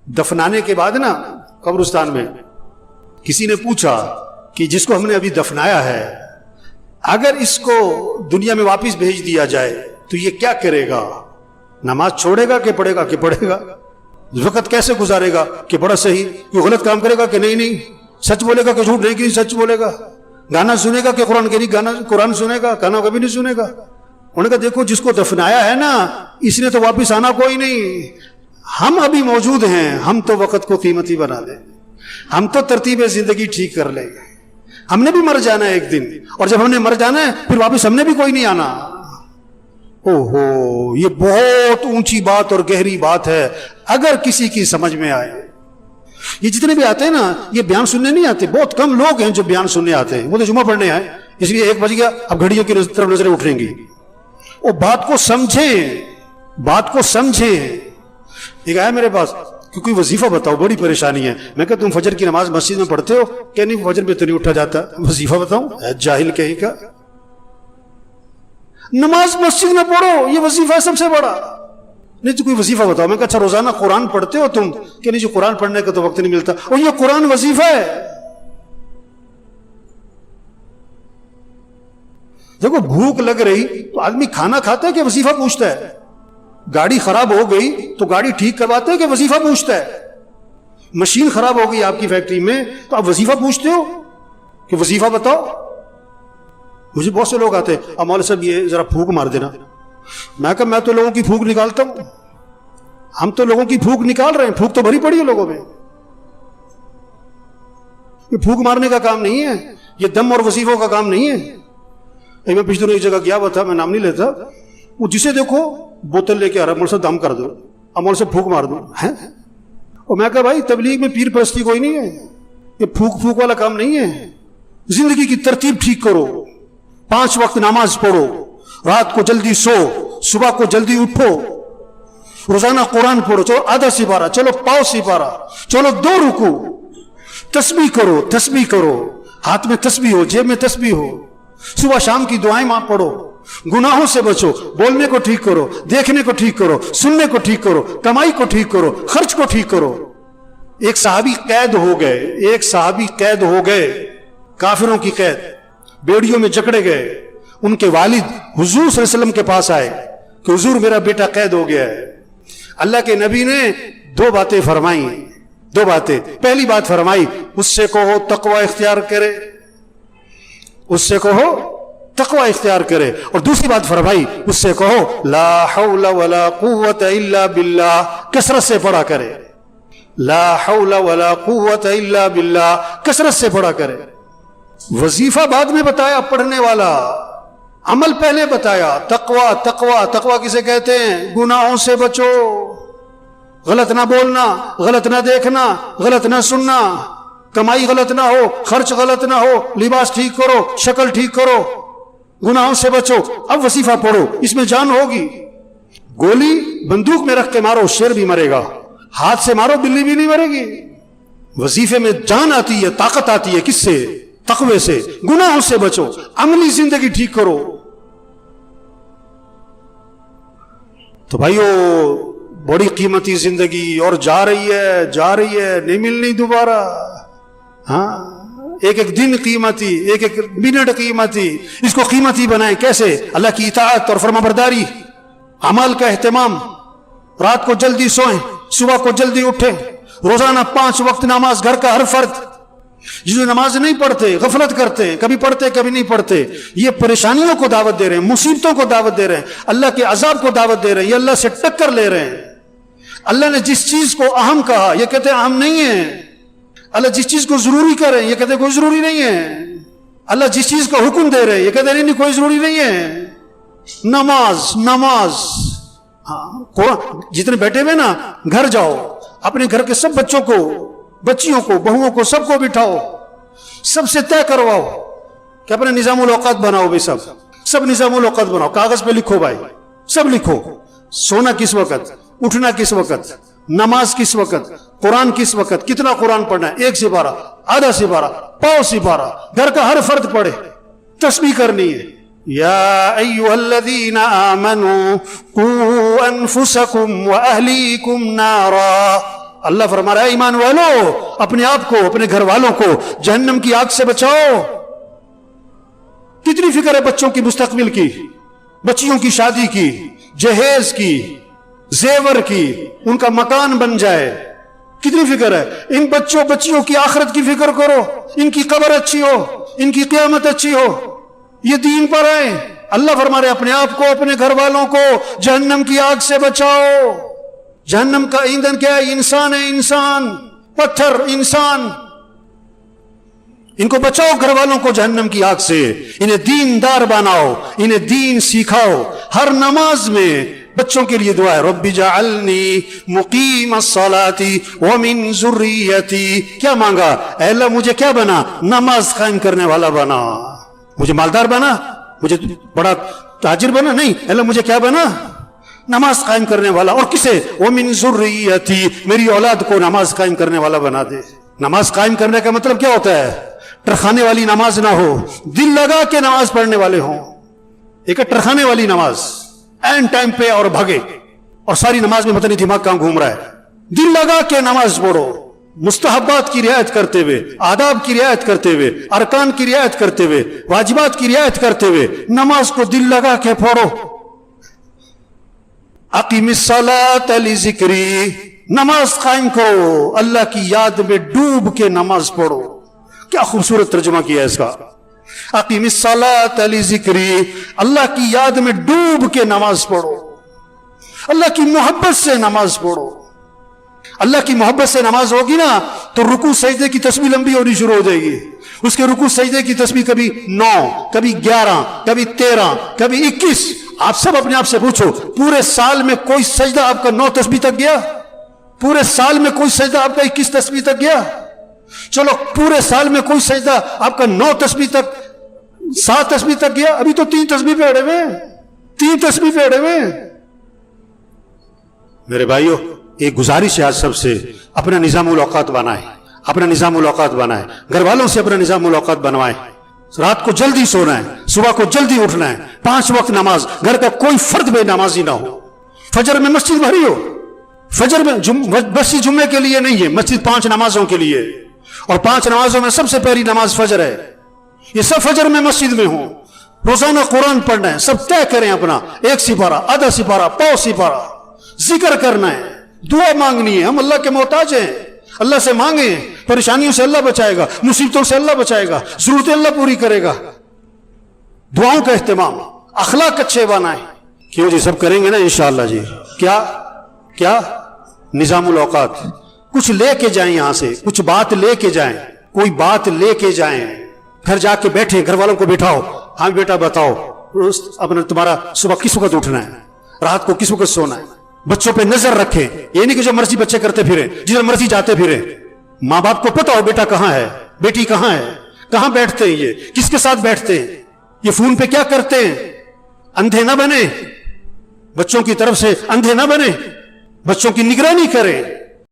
دفنانے کے بعد نا قبرستان میں کسی نے پوچھا کہ جس کو ہم نے ابھی دفنایا ہے اگر اس کو دنیا میں واپس بھیج دیا جائے تو یہ کیا کرے گا؟ نماز چھوڑے گا کہ پڑھے گا؟ کہ پڑھے گا؟ وقت کیسے گزارے گا؟ کہ بڑا صحیح. کوئی غلط کام کرے گا کہ نہیں سچ بولے گا کہ جھوٹ نہیں کہ سچ بولے گا؟ گانا سنے گا کہ قرآن کہ نہیں گانا قرآن سنے گا؟ گانا کبھی نہیں سنے گا. انہوں نے کہا دیکھو جس کو دفنایا ہے نا اس نے تو واپس آنا کوئی نہیں. ہم ابھی موجود ہیں, ہم تو وقت کو قیمتی بنا دیں, ہم تو ترتیب زندگی ٹھیک کر لیں گے. ہم نے بھی مر جانا ہے ایک دن, اور جب ہم نے مر جانا ہے پھر واپس ہم نے بھی کوئی نہیں آنا. اوہو یہ بہت اونچی بات اور گہری بات ہے اگر کسی کی سمجھ میں آئے. یہ جتنے بھی آتے ہیں نا یہ بیان سننے نہیں آتے, بہت کم لوگ ہیں جو بیان سننے آتے ہیں. وہ تو جمعہ پڑھنے آئے اس لیے 1 بج گیا اب گھڑیوں کی طرف نظریں اٹھیں گی. وہ بات کو سمجھیں, بات کو سمجھیں. ایک آیا میرے پاس کہ کوئی وظیفہ بتاؤ, بڑی پریشانی ہے. میں کہا تم فجر کی نماز مسجد میں پڑھتے ہو؟ کہ نہیں فجر میں تو نہیں اٹھا جاتا. وظیفہ بتاؤں؟ جاہل کہیں کا. نماز مسجد میں پڑھو یہ وظیفہ ہے سب سے بڑا. نہیں تو کوئی وظیفہ بتاؤ. میں کہا اچھا روزانہ قرآن پڑھتے ہو تم؟ کہ نہیں جو قرآن پڑھنے کا تو وقت نہیں ملتا. اور یہ قرآن وظیفہ ہے. دیکھو بھوک لگ رہی تو آدمی کھانا کھاتا ہے کہ وظیفہ پوچھتا ہے؟ گاڑی خراب ہو گئی تو گاڑی ٹھیک کرواتے ہیں کہ وظیفہ پوچھتا ہے؟ مشین خراب ہو گئی آپ کی فیکٹری میں تو آپ وظیفہ پوچھتے ہو کہ وظیفہ بتاؤ؟ مجھے بہت سے لوگ آتے ہیں اب مولوی صاحب یہ ذرا پھونک مار دینا. میں کہا میں تو لوگوں کی پھونک نکالتا ہوں. ہم تو لوگوں کی پھونک نکال رہے ہیں, پھونک تو بھری پڑی ہے لوگوں میں. یہ پھونک مارنے کا کام نہیں ہے, یہ دم اور وظیفوں کا کام نہیں ہے. میں پچھلے دنوں ایک جگہ گیا ہوا تھا, میں نام نہیں لیتا, وہ جسے دیکھو بوتل لے کے آ رہا, مول سے دم کر دو, اب مول سے پھونک مار دو. اور میں کہا بھائی تبلیغ میں پیر پرستی کوئی نہیں ہے, یہ پھونک والا کام نہیں ہے. زندگی کی ترتیب ٹھیک کرو, 5 وقت نماز پڑھو, رات کو جلدی سو, صبح کو جلدی اٹھو, روزانہ قرآن پڑھو, چلو آدھا سپارہ, چلو پاؤ سپارہ, چلو 2 رکوع, تسبیح کرو, تسبیح کرو, ہاتھ میں تسبیح ہو, جیب میں تسبیح ہو, صبح شام کی دعائیں ماں پڑھو, گناہوں سے بچو, بولنے کو ٹھیک کرو, دیکھنے کو ٹھیک کرو, سننے کو ٹھیک کرو, کمائی کو ٹھیک کرو, خرچ کو ٹھیک کرو. ایک صحابی قید ہو گئے, ایک صحابی قید ہو گئے, کافروں کی قید, بیڑیوں میں جکڑے گئے. ان کے والد حضور صلی اللہ علیہ وسلم کے پاس آئے کہ حضور میرا بیٹا قید ہو گیا ہے. اللہ کے نبی نے 2 باتیں فرمائی, 2 باتیں. پہلی بات فرمائی اس سے کہو تقوی اختیار کرے, اس سے کہو تقوی اختیار کرے. اور دوسری بات فرمائی اس سے کہو لا حول ولا قوت الا باللہ, کثرت سے پڑھا کرے. لا حول ولا قوت الا باللہ, کثرت سے پڑھا کرے. وظیفہ بعد میں بتایا پڑھنے والا, عمل پہلے بتایا. تقوی تقوی تقوی کسے کہتے ہیں؟ گناہوں سے بچو, غلط نہ بولنا, غلط نہ دیکھنا, غلط نہ سننا, کمائی غلط نہ ہو, خرچ غلط نہ ہو, لباس ٹھیک کرو, شکل ٹھیک کرو, گناہوں سے بچو. اب وظیفہ پڑھو, اس میں جان ہوگی. گولی بندوق میں رکھ کے مارو شیر بھی مرے گا, ہاتھ سے مارو بلی بھی نہیں مرے گی. وظیفے میں جان آتی ہے, طاقت آتی ہے. کس سے؟ تقوی سے. گناہوں سے بچو, عملی زندگی ٹھیک کرو. تو بھائیو بڑی قیمتی زندگی اور جا رہی ہے, نہیں ملنی دوبارہ. ہاں ایک دن قیمتی, ایک منٹ قیمتی, اس کو قیمتی بنائیں. کیسے؟ اللہ کی اطاعت اور فرمانبرداری, اعمال کا اہتمام, رات کو جلدی سوئیں, صبح کو جلدی اٹھیں, روزانہ 5 وقت نماز. گھر کا ہر فرد جنہوں نماز نہیں پڑھتے, غفلت کرتے, کبھی پڑھتے کبھی نہیں پڑھتے, یہ پریشانیوں کو دعوت دے رہے ہیں, مصیبتوں کو دعوت دے رہے ہیں, اللہ کے عذاب کو دعوت دے رہے ہیں, یہ اللہ سے ٹکر لے رہے ہیں. اللہ نے جس چیز کو اہم کہا یہ کہتے ہیں اہم نہیں ہے. اللہ جس چیز کو ضروری کر رہے ہیں یہ کہتے ہیں کوئی ضروری نہیں ہے. اللہ جس چیز کا حکم دے رہے ہیں یہ کہتے ہیں نہیں کوئی ضروری نہیں ہے. نماز قرآن. جتنے بیٹھے ہوئے نا گھر جاؤ, اپنے گھر کے سب بچوں کو, بچیوں کو, بہوؤں کو, سب کو بٹھاؤ, سب سے طے کرواؤ کہ اپنے نظام الاوقات بناؤ. بھی سب نظام الاوقات بناؤ, کاغذ پہ لکھو بھائی, سب لکھو. سونا کس وقت, اٹھنا کس وقت, نماز کس وقت, قرآن کس وقت, کتنا قرآن پڑھنا ہے, 1 سپارہ, آدھا سپارہ, پاؤ سپارہ. گھر کا ہر فرد پڑھے, تسبیح کرنی ہے. یا ایھا الذین آمنوا قوا انفسکم واہلیکم نارا اللہ فرما رہا ہے ایمان والو اپنے آپ کو اپنے گھر والوں کو جہنم کی آگ سے بچاؤ. کتنی فکر ہے بچوں کی مستقبل کی, بچیوں کی شادی کی, جہیز کی, زیور کی, ان کا مکان بن جائے. کتنی فکر ہے. ان بچوں بچیوں کی آخرت کی فکر کرو, ان کی قبر اچھی ہو, ان کی قیامت اچھی ہو, یہ دین پر آئے. اللہ فرما رہے اپنے آپ کو اپنے گھر والوں کو جہنم کی آگ سے بچاؤ. جہنم کا ایندھن کیا ہے؟ انسان ہے, انسان, پتھر, انسان. ان کو بچاؤ گھر والوں کو جہنم کی آگ سے. انہیں دیندار بناؤ, انہیں دین سکھاؤ. ہر نماز میں بچوں کے لیے دعا ہے رب جعلنی مقیم الصلاۃ ومن ذریتی. کیا مانگا؟ اے اللہ مجھے کیا بنا؟ نماز قائم کرنے والا بنا. مجھے مالدار بنا, مجھے بڑا تاجر بنا نہیں, اللہ مجھے کیا بنا؟ نماز قائم کرنے والا. اور کسے؟ ومن ذریتی, میری اولاد کو نماز قائم کرنے والا بنا دے. نماز قائم کرنے کا مطلب کیا ہوتا ہے؟ ٹرخانے والی نماز نہ ہو, دل لگا کے نماز پڑھنے والے ہوں. ایک ٹرخانے والی نماز, این ٹائم پہ اور بھگے, اور ساری نماز میں پتہ نہیں دماغ کہاں گھوم رہا ہے. دل لگا کے نماز پڑھو, مستحبات کی رعایت کرتے ہوئے, آداب کی رعایت کرتے ہوئے, ارکان کی رعایت کرتے ہوئے, واجبات کی رعایت کرتے ہوئے نماز کو دل لگا کے پڑھو. اقیم الصلاۃ لذکری, نماز قائم کرو, اللہ کی یاد میں ڈوب کے نماز پڑھو. کیا خوبصورت ترجمہ کیا ہے اس کا. اقیم الصلاۃ لذکری, اللہ کی یاد میں ڈوب کے نماز پڑھو, اللہ کی محبت سے نماز پڑھو. اللہ کی محبت سے نماز ہوگی نا تو رکوع سجدے کی تسبیح لمبی ہونی شروع ہو جائے گی. اس کے رکوع سجدے کی تسبیح کبھی 9, کبھی 11, کبھی 13, کبھی 21. آپ سب اپنے آپ سے پوچھو, پورے سال میں کوئی سجدہ آپ کا 9 تسبیح تک گیا؟ پورے سال میں کوئی سجدہ آپ کا 21 تسبیح تک گیا؟ چلو پورے سال میں کوئی سجدہ آپ کا 9 تسبیح تک, 7 تسبیح تک گیا؟ ابھی تو 3 تسبیح پہ اڑے ہوئے, 3 تسبیح پہ اڑے ہوئے. میرے بھائیو ایک گزارش ہے آج سب سے, اپنا نظام الاوقات بنائیں, اپنا نظام الاوقات بنائیں, گھر والوں سے اپنا نظام الاوقات بنوائیں. رات کو جلدی سونا ہے, صبح کو جلدی اٹھنا ہے, 5 وقت نماز, گھر کا کوئی فرد بے نمازی نہ ہو. فجر میں مسجد بھری ہو, فجر میں مسجد جمعے کے لیے نہیں ہے, مسجد 5 نمازوں کے لیے, اور 5 نمازوں میں سب سے پہلی نماز فجر ہے. یہ سب فجر میں مسجد میں ہوں, روزانہ قرآن پڑھنا ہے, سب طے کریں اپنا 1 سپارہ, آدھا سپارہ, پاؤ سپارہ, ذکر کرنا ہے, دعا مانگنی ہے. ہم اللہ کے محتاج ہیں, اللہ سے مانگیں, پریشانیوں سے اللہ بچائے گا, مصیبتوں سے اللہ بچائے گا, ضرورتیں اللہ پوری کرے گا. دعاؤں کا اہتمام, اخلاق اچھے بنائیں. کیوں جی, سب کریں گے نا انشاءاللہ جی. کیا نظام الاوقات, کچھ لے کے جائیں یہاں سے, کچھ بات لے کے جائیں, کوئی بات لے کے جائیں. گھر جا کے بیٹھیں, گھر والوں کو بٹھاؤ, ہاں بیٹا بتاؤ اپنا تمہارا صبح کس وقت اٹھنا ہے, رات کو کس وقت سونا ہے. بچوں پہ نظر رکھیں, یہ نہیں کہ جو مرضی بچے کرتے پھریں, جدھر مرضی جاتے پھریں. ماں باپ کو پتا ہو بیٹا کہاں ہے, بیٹی کہاں ہے, کہاں بیٹھتے ہیں, یہ کس کے ساتھ بیٹھتے ہیں, یہ فون پہ کیا کرتے ہیں. اندھے نہ بنے, بچوں کی طرف سے اندھے نہ بنے, بچوں کی نگرانی کریں.